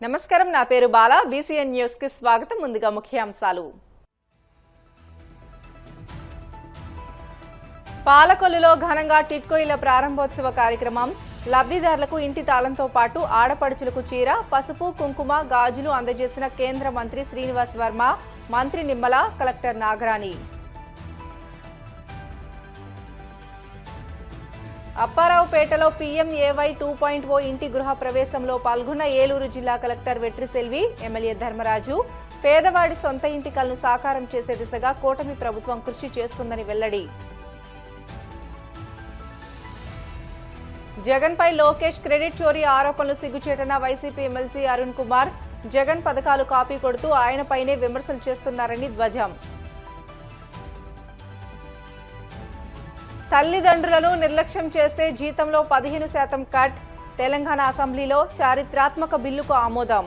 నమస్కారం, నా పేరు బాల. బీసీఎన్ న్యూస్ కి స్వాగతం. ముందుగా ముఖ్యాంశాలు. పాలకొల్లులో ఘనంగా టిట్కో ఇళ్ల ప్రారంభోత్సవ కార్యక్రమం. లబ్ధిదారులకు ఇంటి తాళంతో పాటు ఆడపడుచులకు చీర, పసుపు, కుంకుమ, గాజులు అందజేసిన కేంద్ర మంత్రి శ్రీనివాస్ వర్మ, మంత్రి నిమ్మల, కలెక్టర్ నాగరాణి. అప్పారావుపేటలో పీఎంఏవై 2.0 ఇంటి గృహ ప్రవేశంలో పాల్గొన్న ఏలూరు జిల్లా కలెక్టర్ వెట్రిసెల్వి, ఎమ్మెల్యే ధర్మరాజు. పేదవాడి సొంత ఇంటి కలను సాకారం చేసే దిశగా కూటమి ప్రభుత్వం కృషి చేస్తుందని వెల్లడి. జగన్ పై లోకేష్ క్రెడిట్ చోరీ ఆరోపణలు సిగ్గుచేటన వైసీపీ ఎమ్మెల్సీ అరుణ్ కుమార్. జగన్ పథకాలు కాపీ కొడుతూ ఆయనపైనే విమర్శలు చేస్తున్నారని ధ్వజం. తల్లిదండ్రులను నిర్లక్ష్యం చేస్తే జీతంలో 15% కట్. తెలంగాణ అసెంబ్లీలో చారిత్రాత్మక బిల్లుకు ఆమోదం.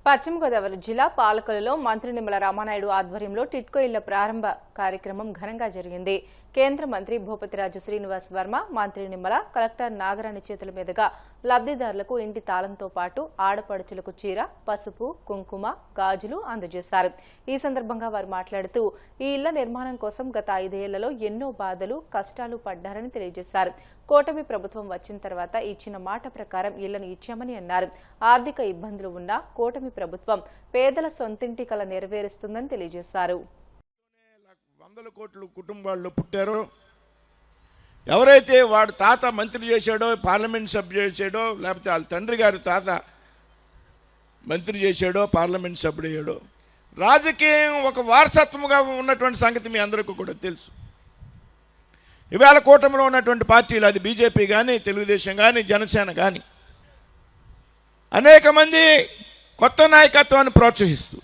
పశ్చిమ గోదావరి జిల్లా పాలకొల్లులో మంత్రి నిమ్మల రామానాయుడు ఆధ్వర్యంలో టిట్కో ఇళ్ల ప్రారంభ కార్యక్రమం ఘనంగా జరిగింది. కేంద్ర మంత్రి భూపతిరాజు శ్రీనివాస్ వర్మ, మంత్రి నిమ్మల, కలెక్టర్ నాగరాణి చేతుల మీదుగా లబ్ధిదారులకు ఇంటి తాళంతో పాటు ఆడపడుచులకు చీర, పసుపు, కుంకుమ, గాజులు అందజేశారు. ఈ సందర్భంగా వారు మాట్లాడుతూ ఈ ఇళ్ల నిర్మాణం కోసం గత 5 ఏళ్లలో ఎన్నో బాధలు, కష్టాలు పడ్డారని తెలియజేశారు. కూటమి ప్రభుత్వం వచ్చిన తర్వాత ఇచ్చిన మాట ప్రకారం ఇళ్లను ఇచ్చామని అన్నారు. ఆర్థిక ఇబ్బందులు ఉన్నా కూటమి ప్రభుత్వం పేదల సొంతింటి కల నెరవేరుస్తుందని తెలియజేశారు. వందల కోట్ల కుటుంబాల్లో పుట్టారో, ఎవరైతే వాడు తాత మంత్రి చేశాడో, పార్లమెంట్ సభ్యుడు చేశాడో, లేకపోతే వాళ్ళ తండ్రి గారి తాత మంత్రి చేశాడో, పార్లమెంట్ సభ్యుడు అయ్యాడో, రాజకీయం ఒక వారసత్వంగా ఉన్నటువంటి సంగతి మీ అందరికీ కూడా తెలుసు. ఇవాళ కూటమిలో ఉన్నటువంటి పార్టీలు, అది బీజేపీ కానీ, తెలుగుదేశం కానీ, జనసేన కానీ, అనేక మంది కొత్త నాయకత్వాన్ని ప్రోత్సహిస్తూ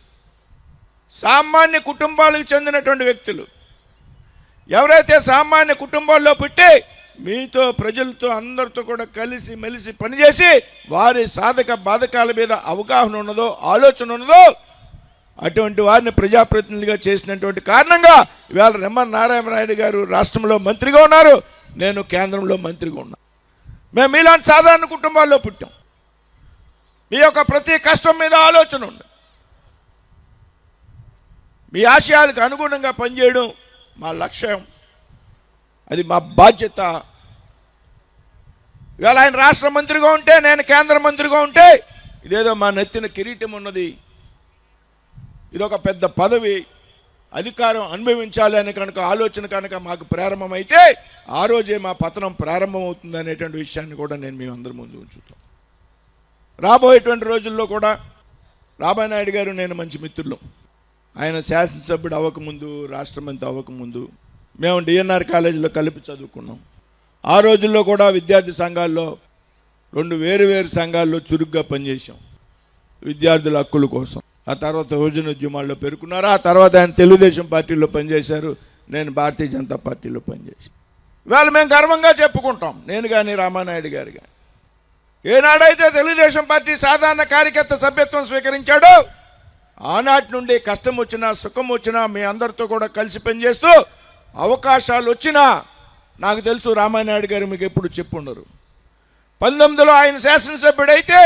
సామాన్య కుటుంబాలకు చెందినటువంటి వ్యక్తులు, ఎవరైతే సామాన్య కుటుంబాల్లో పుట్టి మీతో, ప్రజలతో, అందరితో కూడా కలిసి మెలిసి పనిచేసి వారి సాధక బాధకాల మీద అవగాహన ఉన్నదో, ఆలోచన ఉన్నదో, అటువంటి వారిని ప్రజాప్రతినిధులుగా చేసినటువంటి కారణంగా ఇవాళ నిమ్మల నారాయణరాయుడు గారు రాష్ట్రంలో మంత్రిగా ఉన్నారు, నేను కేంద్రంలో మంత్రిగా ఉన్నాను. మేము ఇలాంటి సాధారణ కుటుంబాల్లో పుట్టాం. మీ యొక్క ప్రతి కష్టం మీద ఆలోచన ఉంది. మీ ఆశయాలకు అనుగుణంగా పనిచేయడం మా లక్ష్యం, అది మా బాధ్యత. ఇవాళ ఆయన రాష్ట్ర మంత్రిగా ఉంటే, నేను కేంద్ర మంత్రిగా ఉంటే ఇదేదో మా నెత్తిన కిరీటం ఉన్నది, ఇదొక పెద్ద పదవి, అధికారం అనుభవించాలి అని కనుక ఆలోచన కనుక మాకు ప్రారంభమైతే ఆ రోజే మా పతనం ప్రారంభమవుతుంది అనేటువంటి విషయాన్ని కూడా నేను మీ అందరి ముందు ఉంచుతాం. రాబోయేటువంటి రోజుల్లో కూడా రామానాయుడు గారు నేను మంచి మిత్రులు. ఆయన శాసనసభ్యుడు అవ్వకముందు, రాష్ట్ర మంత్రి అవ్వకముందు మేము డిఎన్ఆర్ కాలేజీలో కలిపి చదువుకున్నాం. ఆ రోజుల్లో కూడా విద్యార్థి సంఘాల్లో 2 వేరు సంఘాల్లో చురుగ్గా పనిచేసాం విద్యార్థుల హక్కుల కోసం. ఆ తర్వాత యువజనోద్యమాల్లో పేర్కొన్నారు. ఆ తర్వాత ఆయన తెలుగుదేశం పార్టీలో పనిచేశారు, నేను భారతీయ జనతా పార్టీలో పనిచేశాను. ఇవాళ మేము గర్వంగా చెప్పుకుంటాం, నేను కానీ రామానాయుడు గారు కానీ. ఏనాడైతే తెలుగుదేశం పార్టీ సాధారణ కార్యకర్త సభ్యత్వం స్వీకరించాడో ఆనాటి నుండి కష్టం వచ్చినా, సుఖం వచ్చినా మీ అందరితో కూడా కలిసి పనిచేస్తూ అవకాశాలు వచ్చినా, నాకు తెలుసు రామానాయుడు గారు మీకు ఎప్పుడు చెప్పుండరు. 19లో ఆయన శాసనసభ్యుడైతే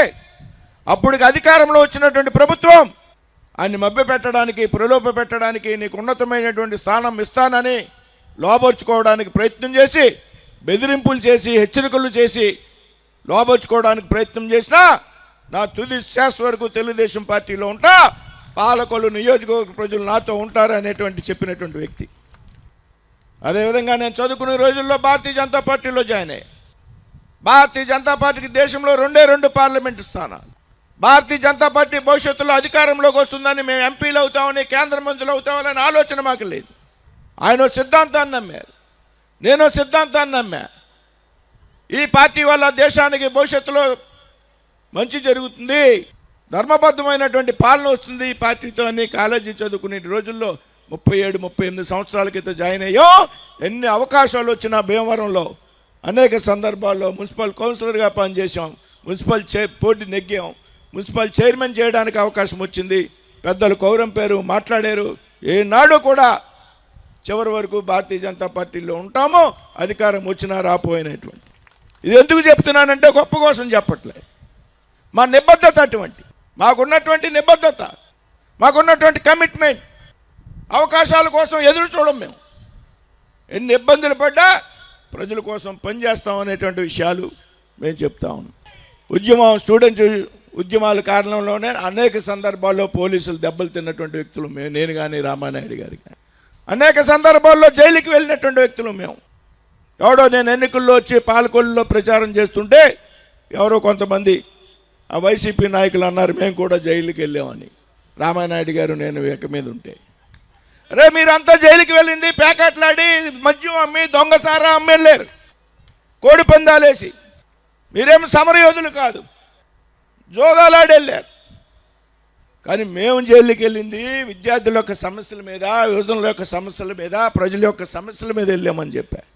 అప్పటికి అధికారంలో వచ్చినటువంటి ప్రభుత్వం ఆయన్ని మభ్యపెట్టడానికి, ప్రలోభ పెట్టడానికి, నీకు ఉన్నతమైనటువంటి స్థానం ఇస్తానని లోబర్చుకోవడానికి ప్రయత్నం చేసి, బెదిరింపులు చేసి, హెచ్చరికలు చేసి లోబర్చుకోవడానికి ప్రయత్నం చేసినా నా తుది శ్వాస వరకు తెలుగుదేశం పార్టీలో ఉంటా, పాలకొల్లు నియోజకవర్గ ప్రజలు నాతో ఉంటారు అనేటువంటి చెప్పినటువంటి వ్యక్తి. అదేవిధంగా నేను చదువుకునే రోజుల్లో భారతీయ జనతా పార్టీలో జాయిన్ అయ్యాను. భారతీయ జనతా పార్టీకి దేశంలో 2 పార్లమెంటు స్థానాలు. భారతీయ జనతా పార్టీ భవిష్యత్తులో అధికారంలోకి వస్తుందని, మేము ఎంపీలు అవుతామని, కేంద్ర మంత్రులు అవుతామని ఆలోచన మాకు లేదు. ఆయన సిద్ధాంతాన్ని నమ్మారు, నేను సిద్ధాంతాన్ని నమ్మా. ఈ పార్టీ వల్ల దేశానికి భవిష్యత్తులో మంచి జరుగుతుంది, ధర్మబద్ధమైనటువంటి పాలన వస్తుంది ఈ పార్టీతో అని కాలేజీ చదువుకునే రోజుల్లో 37-38 సంవత్సరాల క్రితం జాయిన్ అయ్యాం. ఎన్ని అవకాశాలు వచ్చినా భీమవరంలో అనేక సందర్భాల్లో మున్సిపల్ కౌన్సిలర్గా పనిచేసాం, మున్సిపల్ పోటీ నెగ్గాం, మున్సిపల్ చైర్మన్ చేయడానికి అవకాశం వచ్చింది. పెద్దలు కౌరం పేరు మాట్లాడారు. ఏనాడు కూడా చివరి వరకు భారతీయ జనతా పార్టీలో ఉంటామో, అధికారం వచ్చినా రాపోయినటువంటి. ఇది ఎందుకు చెప్తున్నానంటే గొప్ప కోసం చెప్పట్లే. మా నిబద్ధత అటువంటి, మాకున్నటువంటి నిబద్ధత, మాకున్నటువంటి కమిట్మెంట్. అవకాశాల కోసం ఎదురు చూడం మేము. ఎన్ని ఇబ్బందులు పడ్డా ప్రజల కోసం పనిచేస్తాం అనేటువంటి విషయాలు మేము చెప్తా ఉన్నాం. స్టూడెంట్స్ ఉద్యమాల కారణంలోనే అనేక సందర్భాల్లో పోలీసులు దెబ్బలు తిన్నటువంటి వ్యక్తులు మేము. నేను కానీ రామానాయుడు గారి కానీ అనేక సందర్భాల్లో జైలుకి వెళ్ళినటువంటి వ్యక్తులు మేము. ఎవడో నేను ఎన్నికల్లో వచ్చి పాలకొల్లులో ప్రచారం చేస్తుంటే ఎవరో కొంతమంది ఆ వైసీపీ నాయకులు అన్నారు మేము కూడా జైలుకి వెళ్ళామని. రామానాయుడు గారు నేను వెక మీద ఉంటే, అరే మీరంతా జైలుకి వెళ్ళింది ప్యాకెట్లాడి మద్యం అమ్మి దొంగసారా అమ్మి వెళ్ళారు, కోడి పందాలేసి. మీరేమి సమరయోధులు కాదు, జోగాలాడి వెళ్ళారు. కానీ మేము జైలుకి వెళ్ళింది విద్యార్థుల యొక్క సమస్యల మీద, యువజనుల యొక్క సమస్యల మీద, ప్రజల యొక్క సమస్యల మీద వెళ్ళామని చెప్పారు.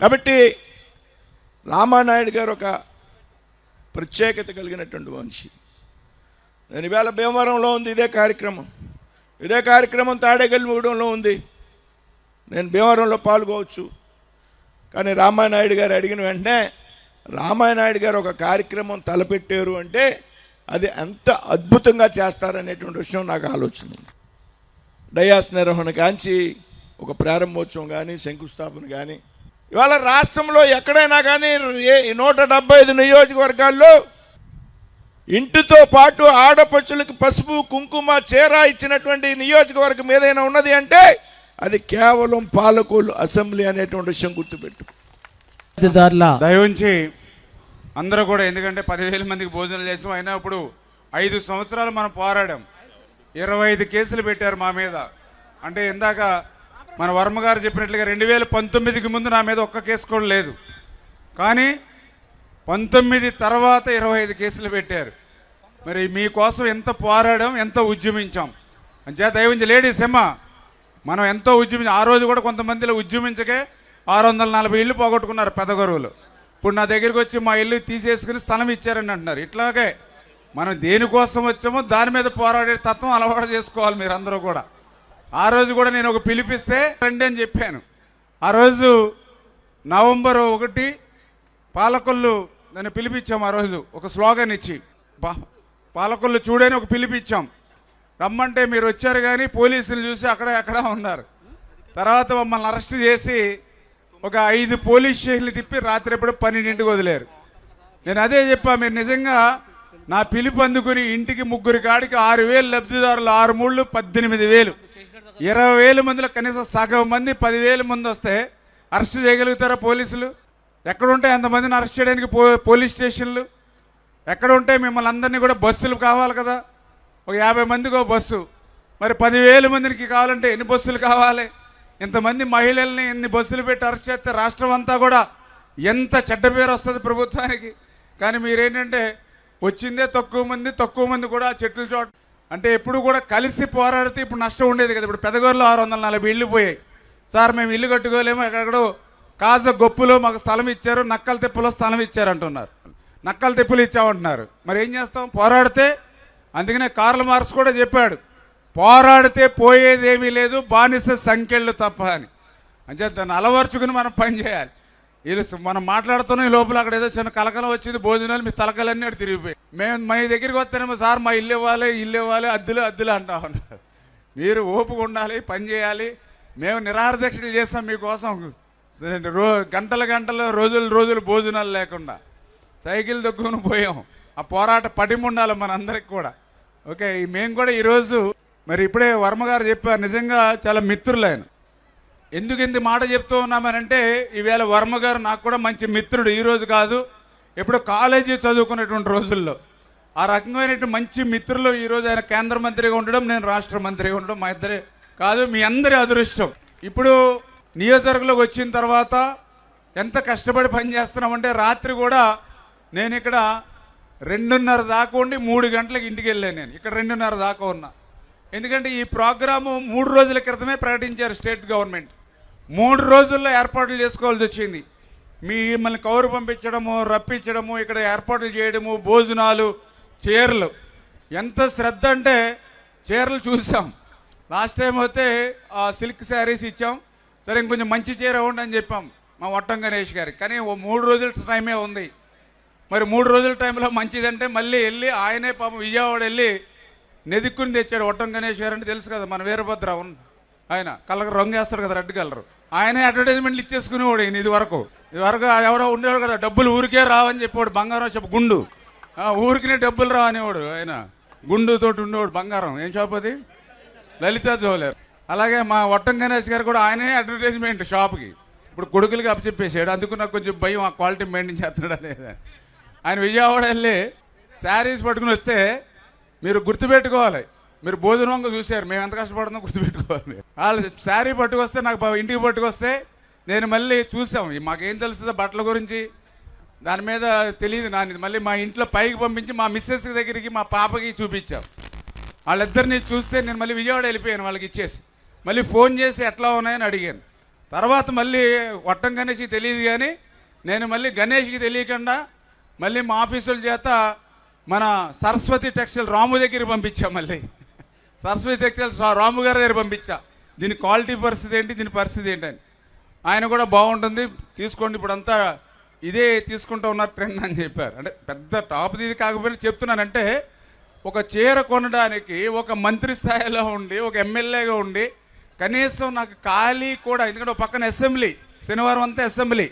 కాబట్టి రామానాయుడు గారు ఒక ప్రత్యేకత కలిగినటువంటి మనిషి. నేను ఈవేళ భీమవరంలో ఉంది ఇదే కార్యక్రమం తాడేగల్లిగూడెంలో ఉంది. నేను భీమవరంలో పాల్గొవచ్చు. కానీ రామానాయుడు గారు అడిగిన వెంటనే రామానాయుడు గారు ఒక కార్యక్రమం తలపెట్టారు అంటే అది ఎంత అద్భుతంగా చేస్తారనేటువంటి విషయం నాకు ఆలోచన ఉంది. డయాస్ నిర్వహణ కాంచి ఒక ప్రారంభోత్సవం కానీ శంకుస్థాపన కానీ ఇవాళ రాష్ట్రంలో ఎక్కడైనా కానీ 175 నియోజకవర్గాల్లో ఇంటితో పాటు ఆడపడుచులకు పసుపు కుంకుమ చీర ఇచ్చినటువంటి నియోజకవర్గం ఏదైనా ఉన్నది అంటే అది కేవలం పాలకొల్లు అసెంబ్లీ అనేటువంటి విషయం గుర్తుపెట్టు. దయవుంచి అందరూ కూడా, ఎందుకంటే 10,000 మందికి భోజనాలు చేసాం, అయినా ఇప్పుడు 5 సంవత్సరాలు మనం పోరాడాం. 25 కేసులు పెట్టారు మా మీద. అంటే ఇందాక మన వర్మ గారు చెప్పినట్లుగా 2019కి ముందు నా మీద ఒక్క కేసు కూడా లేదు. కానీ 19 తర్వాత 25 కేసులు పెట్టారు. మరి మీకోసం ఎంత పోరాడాం, ఎంత ఉద్యమించాం. అంతే దయవుంచి లేడీస్ ఏమ్మా, మనం ఎంతో ఉద్యమించాం. ఆ రోజు కూడా కొంతమందిలో ఉద్యమించకే 640 ఇళ్ళు పోగొట్టుకున్నారు పెదగొరువులు. ఇప్పుడు నా దగ్గరికి వచ్చి మా ఇల్లు తీసేసుకుని స్థలం ఇచ్చారని అంటున్నారు. ఇట్లాగే మనం దేనికోసం వచ్చామో దాని మీద పోరాడే తత్వం అలవాటు చేసుకోవాలి మీరందరూ కూడా. ఆ రోజు కూడా నేను ఒక పిలిపిస్తే రండి అని చెప్పాను. ఆ రోజు నవంబర్ 1 పాలకొల్లు నన్ను పిలిపించాం. ఆ రోజు ఒక స్లోగన్ ఇచ్చి పాలకొల్లు చూడని ఒక పిలిపించాం. రమ్మంటే మీరు వచ్చారు కానీ పోలీసులు చూసి అక్కడ ఉన్నారు. తర్వాత మమ్మల్ని అరెస్ట్ చేసి ఒక 5 పోలీస్ స్టేషన్లు తిప్పి రాత్రి ఎప్పుడు 12ంటికి వదిలేరు. నేను అదే చెప్పా, మీరు నిజంగా నా పిలుపు అందుకుని ఇంటికి 3 కాడికి 6,000 లబ్ధిదారులు, 6 3 18,000, 20,000 మందిలో కనీసం సగం మంది 10,000 మంది వస్తే అరెస్ట్ చేయగలుగుతారా పోలీసులు? ఎక్కడుంటాయి అంతమందిని అరెస్ట్ చేయడానికి పోలీస్ స్టేషన్లు? ఎక్కడ ఉంటాయి? మిమ్మల్ని అందరినీ కూడా బస్సులు కావాలి కదా, ఒక 50 మందికి ఒక బస్సు. మరి 10,000 మందికి కావాలంటే ఎన్ని బస్సులు కావాలి? ఇంతమంది మహిళల్ని ఎన్ని బస్సులు పెట్టి అరెస్ట్ చేస్తే రాష్ట్రం అంతా కూడా ఎంత చెడ్డ పేరు వస్తుంది ప్రభుత్వానికి. కానీ మీరేంటంటే వచ్చిందే తక్కువ మంది కూడా చెట్లు చోట. అంటే ఎప్పుడు కూడా కలిసి పోరాడితే ఇప్పుడు నష్టం ఉండేది కదా. ఇప్పుడు పెదగూరులో 640 ఇళ్ళు పోయాయి. సార్ మేము ఇల్లు కట్టుకోలేము, ఎక్కడెక్కడో కాజ గొప్పులో మాకు స్థలం ఇచ్చారు, నక్కల తిప్పలో స్థలం ఇచ్చారు అంటున్నారు. నక్కల తిప్పులు ఇచ్చామంటున్నారు. మరి ఏం చేస్తాం? పోరాడితే. అందుకనే కార్ల్ మార్క్స్ కూడా చెప్పాడు, పోరాడితే పోయేదేమీ లేదు, బానిస సంఖ్యలు తప్ప అని. అంటే దాన్ని అలవర్చుకుని మనం పని చేయాలి. వీళ్ళు మనం మాట్లాడుతున్నాం, ఈ లోపల అక్కడ ఏదో చిన్న కలకలం వచ్చింది, భోజనాలు, మీ తలకలన్నీ అక్కడ తిరిగిపోయి. మేము మా దగ్గరికి వస్తేనేమో సార్ మా ఇల్లు ఇవ్వాలి అద్దులు అంటా ఉన్నారు. మీరు ఓపిక ఉండాలి, పని చేయాలి. మేము నిరాహార దీక్షలు చేస్తాం మీకోసం. గంటలు రోజులు భోజనాలు లేకుండా సైకిల్ దొక్కుని పోయాం. ఆ పోరాట పటిమ ఉండాలి మనందరికి కూడా. ఓకే, మేము కూడా ఈరోజు మరి ఇప్పుడే వర్మ గారు చెప్పారు, నిజంగా చాలా మిత్రులు ఆయన. ఎందుకు ఇంత మాట చెప్తూ ఉన్నామనంటే ఈవేళ వర్మ గారు నాకు కూడా మంచి మిత్రుడు. ఈరోజు కాదు, ఎప్పుడో కాలేజీ చదువుకునేటువంటి రోజుల్లో ఆ రకమైనటువంటి మంచి మిత్రులు ఈరోజు ఆయన కేంద్ర మంత్రిగా ఉండడం, నేను రాష్ట్ర మంత్రిగా ఉండడం మా ఇద్దరే కాదు, మీ అందరి అదృష్టం. ఇప్పుడు నియోజకవర్గంలోకి వచ్చిన తర్వాత ఎంత కష్టపడి పనిచేస్తున్నామంటే రాత్రి కూడా నేను ఇక్కడ 2:30 దాకా ఉండి 3 గంటలకు ఇంటికి వెళ్ళాను. నేను ఇక్కడ 2:30 దాకా ఉన్నా. ఎందుకంటే ఈ ప్రోగ్రాము 3 రోజుల క్రితమే ప్రకటించారు స్టేట్ గవర్నమెంట్. 3 రోజుల్లో ఏర్పాట్లు చేసుకోవాల్సి వచ్చింది. మిమ్మల్ని కౌరు పంపించడము, రప్పించడము, ఇక్కడ ఏర్పాట్లు చేయడము, భోజనాలు, చీరలు. ఎంత శ్రద్ధ అంటే చీరలు చూసాం. లాస్ట్ టైం అయితే సిల్క్ శారీస్ ఇచ్చాం. సరే ఇంకొంచెం మంచి చీర ఇవ్వండి అని చెప్పాం మా వట్టం గణేష్ గారికి. కానీ 3 రోజుల టైమే ఉంది. మరి 3 రోజుల టైంలో మంచిదంటే మళ్ళీ వెళ్ళి ఆయనే పాపం విజయవాడ వెళ్ళి నెదిక్కుని తెచ్చాడు. ఒట్టం గణేష్ గారు అంటే తెలుసు కదా, మన వీరభద్ర ఆయన కళ్ళకు రంగు వేస్తాడు కదా, రెడ్ కలర్. ఆయనే అడ్వర్టైజ్మెంట్లు ఇచ్చేసుకునేవాడు. ఈయన ఇదివరకు ఎవరో ఉండేవాడు కదా, డబ్బులు ఊరికే రావని చెప్పేవాడు. బంగారం చెప్పు గుండు, ఊరికినే డబ్బులు రావనేవాడు. ఆయన గుండుతోటి ఉండేవాడు. బంగారం ఏం షాప్ అది? లలిత జ్యువెలర్. అలాగే మా ఒట్టం గణేష్ గారు కూడా ఆయనే అడ్వర్టైజ్మెంట్ షాప్కి ఇప్పుడు కొడుకులకి అప్పచెప్పేసాడు. అందుకు నాకు కొంచెం భయం, ఆ క్వాలిటీ మెయింటైన్ చేస్తున్నాడా లేదా. ఆయన విజయవాడ వెళ్ళి శారీస్ పట్టుకుని వస్తే మీరు గుర్తుపెట్టుకోవాలి, మీరు భోజనంగా చూశారు, మేము ఎంత కష్టపడుతుందో గుర్తుపెట్టుకోవాలి. వాళ్ళు శారీ పట్టుకొస్తే నాకు ఇంటికి పట్టుకొస్తే నేను మళ్ళీ చూసాం. మాకేం తెలుస్తుందో బట్టల గురించి, దాని మీద తెలియదు నాది. మళ్ళీ మా ఇంట్లో పైకి పంపించి మా మిస్సెస్ దగ్గరికి మా పాపకి చూపించాం. వాళ్ళిద్దరిని చూస్తే నేను మళ్ళీ విజయవాడ వెళ్ళిపోయాను వాళ్ళకి ఇచ్చేసి. మళ్ళీ ఫోన్ చేసి ఎట్లా ఉన్నాయని అడిగాను. తర్వాత మళ్ళీ ఒట్టం గణేష్కి తెలియదు కానీ నేను మళ్ళీ గణేష్కి తెలియకుండా మళ్ళీ మా ఆఫీసుల చేత మన సరస్వతి టెక్స్టైల్ రాము దగ్గరికి పంపించా. మళ్ళీ సరస్వతి టెక్స్టైల్స్ రాము గారి దగ్గర పంపించా. దీని క్వాలిటీ పరిస్థితి ఏంటి, దీని పరిస్థితి ఏంటని. ఆయన కూడా బాగుంటుంది తీసుకోండి, ఇప్పుడంతా ఇదే తీసుకుంటూ ఉన్న ట్రెండ్ అని చెప్పారు. అంటే పెద్ద టాప్ ఇది కాకపోయినా చెప్తున్నానంటే, ఒక చీర కొనడానికి ఒక మంత్రి స్థాయిలో ఉండి ఒక ఎమ్మెల్యేగా ఉండి కనీసం నాకు ఖాళీ కూడా, ఎందుకంటే ఒక పక్కన అసెంబ్లీ, శనివారం అంతా అసెంబ్లీ,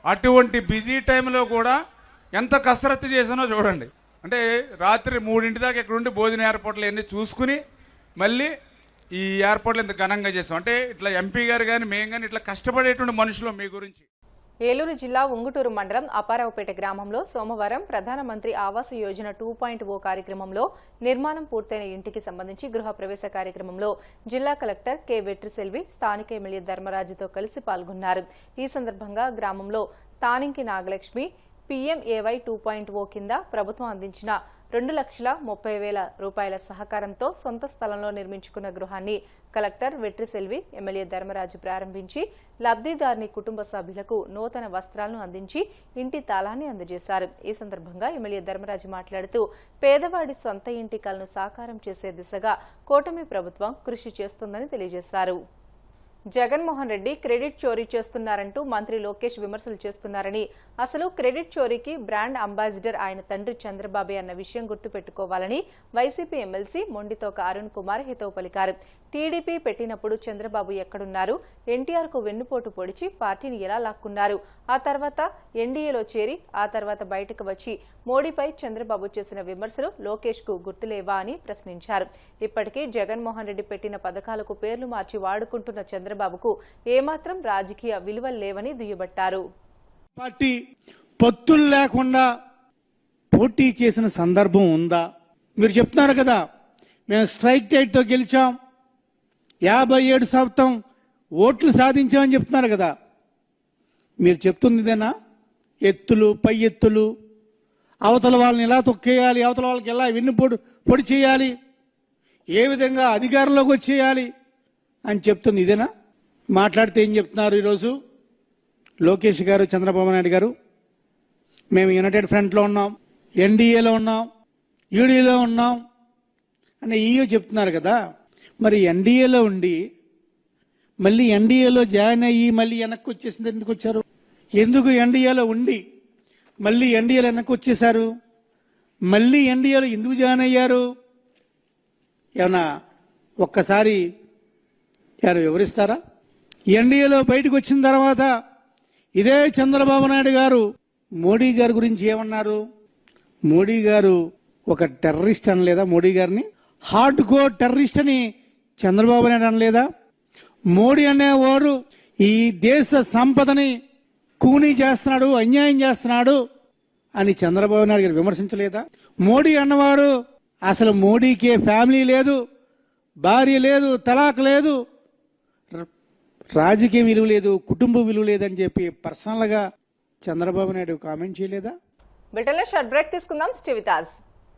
అటువంటి బిజీ టైంలో కూడా ఎంత కసరత్తు చేసానో చూడండి. అంటే రాత్రి 3 దాకా ఇక్కడ ఉండి భోజన ఏర్పాట్లు అన్నీ చూసుకుని మళ్ళీ ఈ ఏర్పాట్లు ఇంత ఘనంగా చేసాం. అంటే ఇట్లా ఎంపీ గారు కానీ మేము కానీ ఇట్లా కష్టపడేటువంటి మనుషులు మీ గురించి. ఏలూరు జిల్లా ఉంగుటూరు మండలం అపారావుపేట గ్రామంలో సోమవారం ప్రధానమంత్రి ఆవాస్ యోజన 2.0 కార్యక్రమంలో నిర్మాణం పూర్తయిన ఇంటికి సంబంధించి గృహప్రవేశ కార్యక్రమంలో జిల్లా కలెక్టర్ కె వెట్రిసెల్వి స్థానిక ఎమ్మెల్యే ధర్మరాజుతో కలిసి పాల్గొన్నారు. ఈ సందర్భంగా గ్రామంలో తానింకి నాగలక్ష్మి PMAY 2.0 కింద ప్రభుత్వం అందించిన 2,30,000 రూపాయల సహకారంతో సొంత స్థలంలో నిర్మించుకున్న గృహాన్ని కలెక్టర్ వెట్రిసెల్వి, ఎమ్మెల్యే ధర్మరాజు ప్రారంభించి లబ్ధిదారుని కుటుంబ సభ్యులకు నూతన వస్త్రాలను అందించి ఇంటి తాళాన్ని అందజేశారు. ఈ సందర్భంగా ఎమ్మెల్యే ధర్మరాజు మాట్లాడుతూ పేదవాడి సొంత ఇంటి కలను సాకారం చేసే దిశగా కూటమి ప్రభుత్వం కృషి చేస్తుందని తెలియజేశారు. జగన్మోహన్ రెడ్డి క్రెడిట్ చోరీ చేస్తున్నారంటూ మంత్రి లోకేష్ విమర్శలు చేస్తున్నారని, అసలు క్రెడిట్ చోరీకి బ్రాండ్ అంబాసిడర్ ఆయన తండ్రి చంద్రబాబే అన్న విషయం గుర్తుపెట్టుకోవాలని వైసీపీ ఎమ్మెల్సీ మొండితోక అరుణ్ కుమార్ హితవు పలికారు. టీడీపీ పెట్టినప్పుడు చంద్రబాబు ఎక్కడున్నారు, ఎన్టీఆర్ కు వెన్నుపోటు పొడిచి పార్టీని ఎలా లాక్కున్నారు, ఆ తర్వాత ఎన్డీఏలో చేరి ఆ తర్వాత బయటకు వచ్చి మోడీపై చంద్రబాబు చేసిన విమర్శలు లోకేష్ కు గుర్తులేవా అని ప్రశ్నించారు. ఇప్పటికీ జగన్మోహన్ రెడ్డి పెట్టిన పథకాలకు పేర్లు మార్చి వాడుకుంటున్న చంద్రబాబుకు ఏమాత్రం రాజకీయ విలువలు లేవని దుయ్యబట్టారు. పార్టీ పొత్తులు లేకుండా పోటీ చేసిన సందర్భం ఉందా? మీరు చెప్తున్నారు కదా, మేము స్ట్రైక్ రేట్తో గెలిచాం, 57% ఓట్లు సాధించామని చెప్తున్నారు కదా. మీరు చెప్తుంది ఇదేనా? ఎత్తులు పై ఎత్తులు, అవతల వాళ్ళని ఎలా తొక్కేయాలి, అవతల వాళ్ళకి ఎలా పొడి చేయాలి, ఏ విధంగా అధికారంలోకి వచ్చేయాలి అని చెప్తుంది ఇదేనా? మాట్లాడితే ఏం చెప్తున్నారు ఈరోజు లోకేష్ గారు, చంద్రబాబు నాయుడు గారు? మేము యునైటెడ్ ఫ్రంట్లో ఉన్నాం, ఎన్డీఏలో ఉన్నాం, యూడీలో ఉన్నాం అని ఈయో చెప్తున్నారు కదా. మరి ఎన్డీఏలో ఉండి మళ్ళీ ఎన్డీఏలో జాయిన్ అయ్యి మళ్ళీ వెనక్కి వచ్చేసింది ఎందుకు వచ్చారు? ఎందుకు ఎన్డీఏలో ఉండి మళ్ళీ ఎన్డీఏలో వెనక్కి వచ్చేశారు? మళ్ళీ ఎన్డీఏలో ఎందుకు జాయిన్ అయ్యారు? ఏమన్నా ఒక్కసారి ఎవరు వివరిస్తారా? ఎన్డీఏలో బయటకు వచ్చిన తర్వాత ఇదే చంద్రబాబు నాయుడు గారు మోడీ గారి గురించి ఏమన్నారు? మోడీ గారు ఒక టెర్రరిస్ట్ అనలేదా? మోడీ గారిని హార్డ్ కోర్ టెర్రరిస్ట్ అని చంద్రబాబు నాయుడు అనలేదా? మోడీ అనేవారు ఈ దేశ సంపదని కూనీ చేస్తున్నాడు, అన్యాయం చేస్తున్నాడు అని చంద్రబాబు నాయుడు గారు విమర్శించలేదా? మోడీ అన్నవారు అసలు మోడీకే ఫ్యామిలీ లేదు, భార్య లేదు, తలాక్ లేదు, రాజకీయ విలువ లేదు, కుటుంబ విలువ లేదని చెప్పి పర్సనల్గా చంద్రబాబు నాయుడు కామెంట్ చేయలేదా? బ్రిటన్లో షార్ట్ బ్రేక్ తీసుకుందాం. Stay with us.